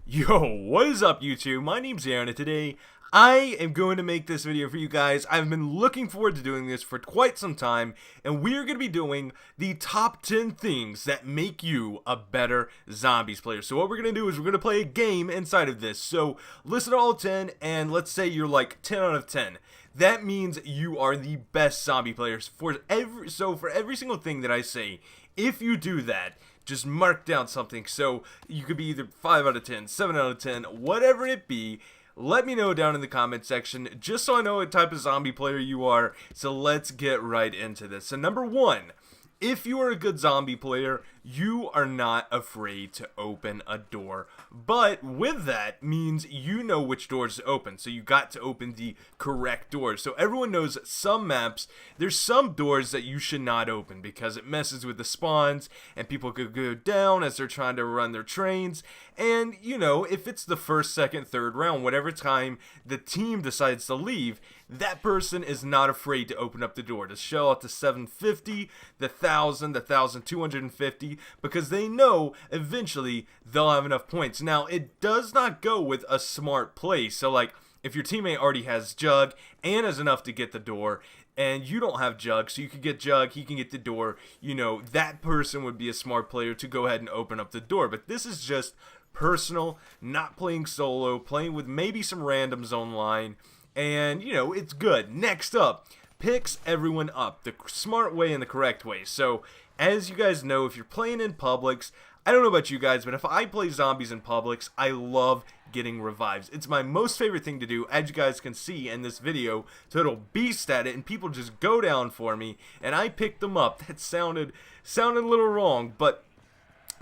Yo, what is up YouTube? My name's Aaron and today I am going to make this video for you guys. I've been looking forward to doing this for quite some time, and we are going to be doing the top 10 things that make you a better zombies player. So what we're going to do is we're going to play a game inside of this. So listen to all 10 and let's say you're like 10 out of 10. That means you are the best zombie players for every single thing that I say. If you do that, just mark down something. So you could be either 5 out of 10, 7 out of 10, whatever it be. Let me know down in the comment section just so I know what type of zombie player you are. So let's get right into this. So number 1, if you are a good zombie player, you are not afraid to open a door. But with that means you know which doors to open. So you got to open the correct doors. So everyone knows some maps, there's some doors that you should not open because it messes with the spawns and people could go down as they're trying to run their trains. And you know, if it's the first, second, third round, whatever time the team decides to leave, that person is not afraid to open up the door to shell out the 750, the 1000, the 1250 because they know eventually they'll have enough points. Now, it does not go with a smart play. So like if your teammate already has Jug and has enough to get the door, and you don't have Jug, so you can get Jug, he can get the door, you know, that person would be a smart player to go ahead and open up the door. But this is just personal, not playing solo, playing with maybe some randoms online, and you know, it's good. Next up, picks everyone up the smart way and the correct way. So as you guys know, if you're playing in Publix, I don't know about you guys, but if I play zombies in Publix, I love getting revives. It's my most favorite thing to do, as you guys can see in this video. Total beast at it, and people just go down for me, and I pick them up. That sounded a little wrong, but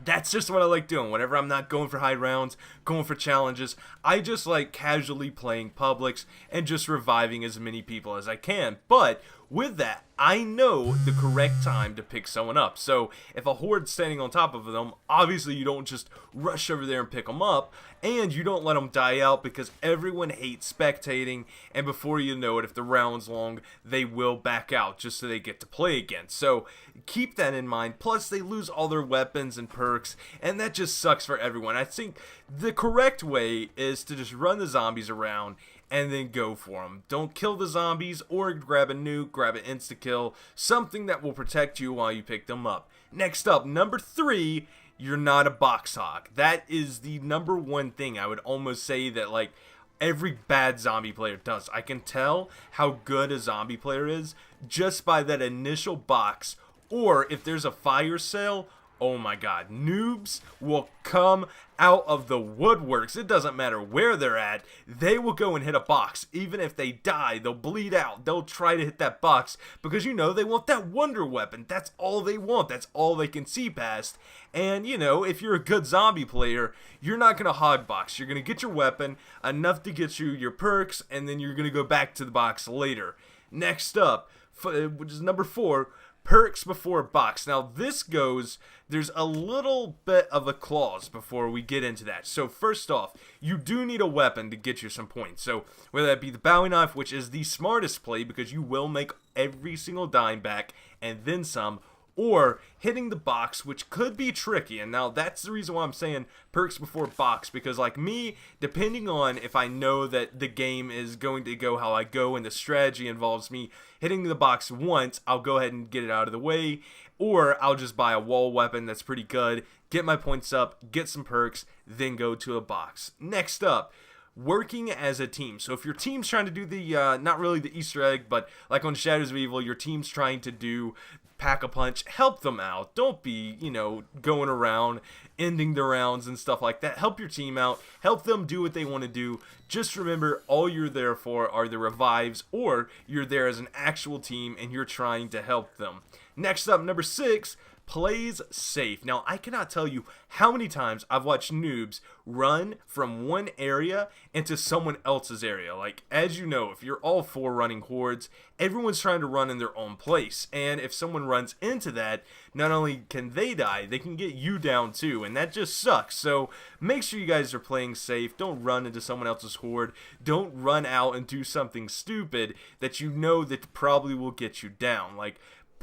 that's just what I like doing. Whenever I'm not going for high rounds, going for challenges, I just like casually playing Publix and just reviving as many people as I can. But with that, I know the correct time to pick someone up. So if a horde's standing on top of them, obviously you don't just rush over there and pick them up, and you don't let them die out because everyone hates spectating, and before you know it, if the round's long, they will back out just so they get to play again. So keep that in mind. Plus they lose all their weapons and perks, and that just sucks for everyone. I think the correct way is to just run the zombies around and then go for them. Don't kill the zombies, or grab a nuke, grab an insta-kill, something that will protect you while you pick them up. Next up, number 3, you're not a box hog. That is the number 1 thing I would almost say that like every bad zombie player does. I can tell how good a zombie player is just by that initial box, or if there's a fire sale. Oh my god, noobs will come out of the woodworks. It doesn't matter where they're at, they will go and hit a box. Even if they die, they'll bleed out, they'll try to hit that box because you know they want that wonder weapon. That's all they want, that's all they can see past. And you know, if you're a good zombie player, you're not gonna hog box. You're gonna get your weapon, enough to get you your perks, and then you're gonna go back to the box later. Next up, which is number 4, perks before box. Now this goes, there's a little bit of a clause before we get into that. So first off, you do need a weapon to get you some points. So whether that be the Bowie knife, which is the smartest play because you will make every single dime back and then some, or hitting the box, which could be tricky. And now that's the reason why I'm saying perks before box, because like me, depending on if I know that the game is going to go how I go and the strategy involves me hitting the box once, I'll go ahead and get it out of the way, or I'll just buy a wall weapon that's pretty good, get my points up, get some perks, then go to a box. Next up, working as a team. So if your team's trying to do the not really the Easter egg, but like on Shadows of Evil, your team's trying to do pack-a-punch, help them out. Don't be, you know, going around ending the rounds and stuff like that. Help your team out, help them do what they want to do. Just remember, all you're there for are the revives, or you're there as an actual team and you're trying to help them. Next up, number 6, plays safe. Now, I cannot tell you how many times I've watched noobs run from one area into someone else's area. Like, as you know, if you're all 4 running hordes, everyone's trying to run in their own place. And if someone runs into that, not only can they die, they can get you down too. And that just sucks. So make sure you guys are playing safe. Don't run into someone else's horde. Don't run out and do something stupid that you know that probably will get you down. Like,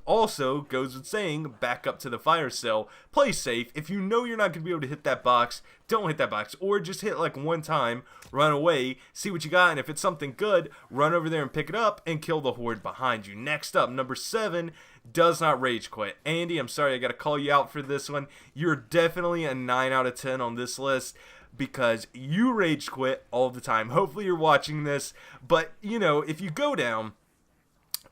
Also, goes with saying, back up to the fire cell, play safe. If you know you're not going to be able to hit that box, don't hit that box. Or just hit like one time, run away, see what you got, and if it's something good, run over there and pick it up and kill the horde behind you. Next up, number 7, does not rage quit. Andy, I'm sorry, I got to call you out for this one. You're definitely a 9 out of 10 on this list, because you rage quit all the time. Hopefully you're watching this, but you know, if you go down,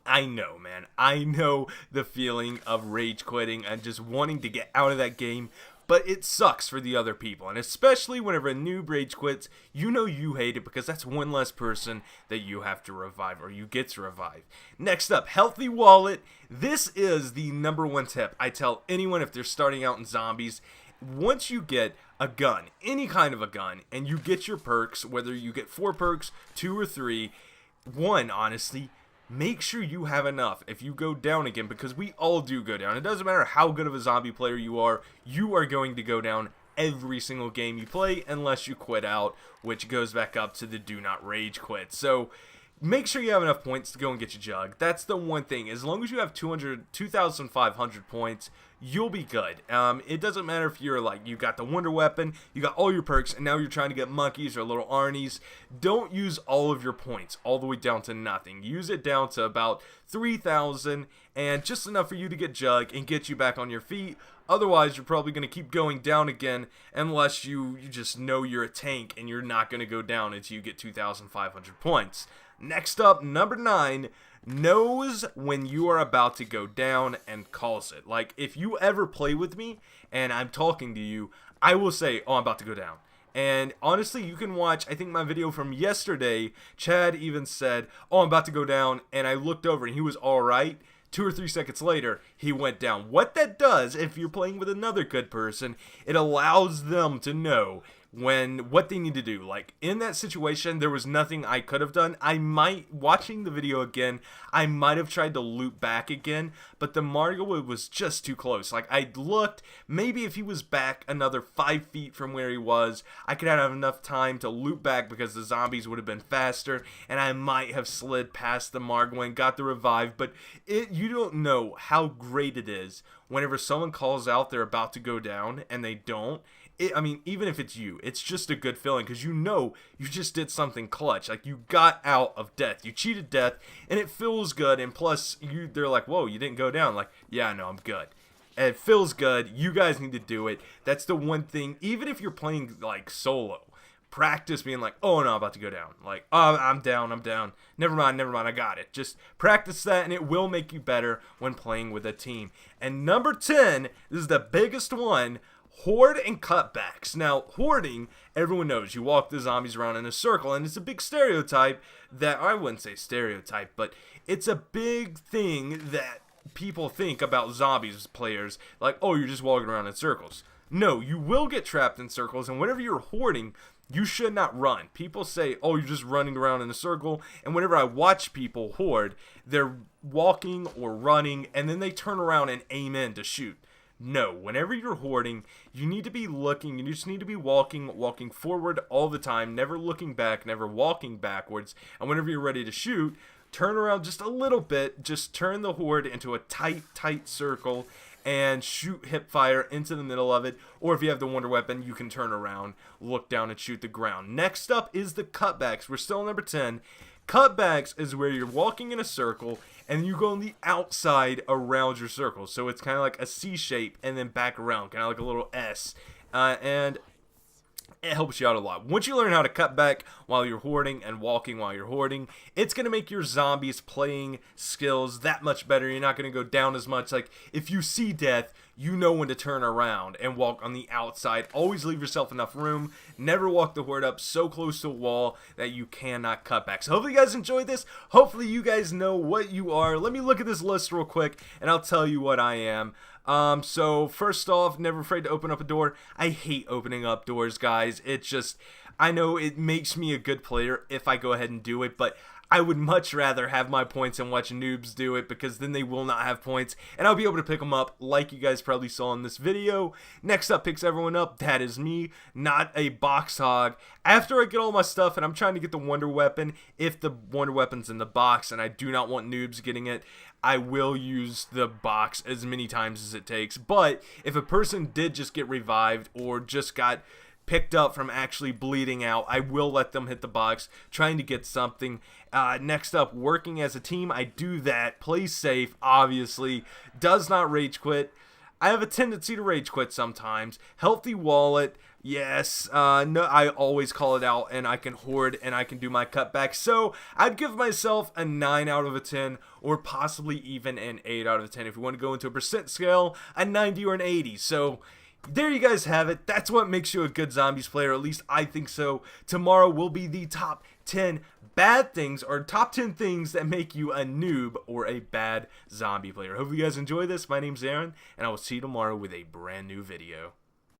I know, man. I know the feeling of rage quitting and just wanting to get out of that game, but it sucks for the other people. And especially whenever a noob rage quits, you know you hate it because that's one less person that you have to revive, or you get to revive. Next up, healthy wallet. This is the number 1 tip I tell anyone if they're starting out in zombies. Once you get a gun, any kind of a gun, and you get your perks, whether you get 4 perks, 2 or 3, 1, honestly, make sure you have enough if you go down again, because we all do go down. It doesn't matter how good of a zombie player you are going to go down every single game you play unless you quit out, which goes back up to the do not rage quit. So make sure you have enough points to go and get your jug. That's the one thing. As long as you have 2,500 points, you'll be good. It doesn't matter if you're like, you got the wonder weapon, you got all your perks, and now you're trying to get monkeys or little Arnies. Don't use all of your points all the way down to nothing. Use it down to about 3,000 and just enough for you to get jug and get you back on your feet. Otherwise, you're probably going to keep going down again unless you just know you're a tank and you're not going to go down until you get 2,500 points. Next up, number 9, knows when you are about to go down and calls it. Like, if you ever play with me and I'm talking to you, I will say, oh, I'm about to go down. And honestly, you can watch, I think my video from yesterday, Chad even said, oh, I'm about to go down, and I looked over and he was alright. 2 or 3 seconds later, he went down. What that does, if you're playing with another good person, it allows them to know what they need to do. Like, in that situation, there was nothing I could have done. Watching the video again, I might have tried to loop back again, but the Mario was just too close. Like, I looked, maybe if he was back another 5 feet from where he was, I could have enough time to loop back because the zombies would have been faster, and I might have slid past the Margo and got the revive. But you don't know how great it is whenever someone calls out they're about to go down and they don't. I mean, even if it's you, it's just a good feeling because you know you just did something clutch. Like, you got out of death. You cheated death, and it feels good. And plus, they're like, whoa, you didn't go down. Like, yeah, no, I'm good. And it feels good. You guys need to do it. That's the one thing. Even if you're playing, like, solo, practice being like, oh, no, I'm about to go down. Like, oh, I'm down. Never mind, I got it. Just practice that, and it will make you better when playing with a team. And number 10, this is the biggest one, horde and cutbacks. Now, hoarding, everyone knows you walk the zombies around in a circle, and it's a big stereotype that, I wouldn't say stereotype, but it's a big thing that people think about zombies players, like, oh, you're just walking around in circles. No, you will get trapped in circles, and whenever you're hoarding, you should not run. People say, oh, you're just running around in a circle, and whenever I watch people hoard, they're walking or running, and then they turn around and aim in to shoot. No, whenever you're hoarding, you need to be looking, you just need to be walking forward all the time, never looking back, never walking backwards, and whenever you're ready to shoot, turn around just a little bit, just turn the horde into a tight circle, and shoot hip fire into the middle of it, or if you have the wonder weapon, you can turn around, look down, and shoot the ground. Next up is the cutbacks. We're still on number 10. Cutbacks is where you're walking in a circle and you go on the outside around your circle. So it's kind of like a C shape and then back around, kind of like a little S. And it helps you out a lot. Once you learn how to cut back while you're hoarding and walking while you're hoarding, it's going to make your zombies playing skills that much better. You're not going to go down as much. Like, if you see death, you know when to turn around and walk on the outside. Always leave yourself enough room. Never walk the horde up so close to a wall that you cannot cut back. So hopefully you guys enjoyed this. Hopefully you guys know what you are. Let me look at this list real quick and I'll tell you what I am. So first off, never afraid to open up a door. I hate opening up doors, guys. It's just, I know it makes me a good player if I go ahead and do it, but I would much rather have my points and watch noobs do it, because then they will not have points and I'll be able to pick them up like you guys probably saw in this video. Next up picks everyone up, that is me, not a box hog. After I get all my stuff and I'm trying to get the wonder weapon, if the wonder weapon's in the box and I do not want noobs getting it, I will use the box as many times as it takes. But if a person did just get revived or just got picked up from actually bleeding out, I will let them hit the box trying to get something. Next up, working as a team. I do that, play safe, obviously, does not rage quit. I have a tendency to rage quit sometimes. Healthy wallet, yes. No, I always call it out, and I can hoard and I can do my cutback. So I'd give myself a 9 out of a 10, or possibly even an 8 out of 10. If you want to go into a percent scale, a 90 or an 80. So there you guys have it. That's what makes you a good zombies player, at least I think so. Tomorrow will be the top 10 bad things, or top 10 things that make you a noob or a bad zombie player. Hope you guys enjoy this. My name's Aaron, and I will see you tomorrow with a brand new video.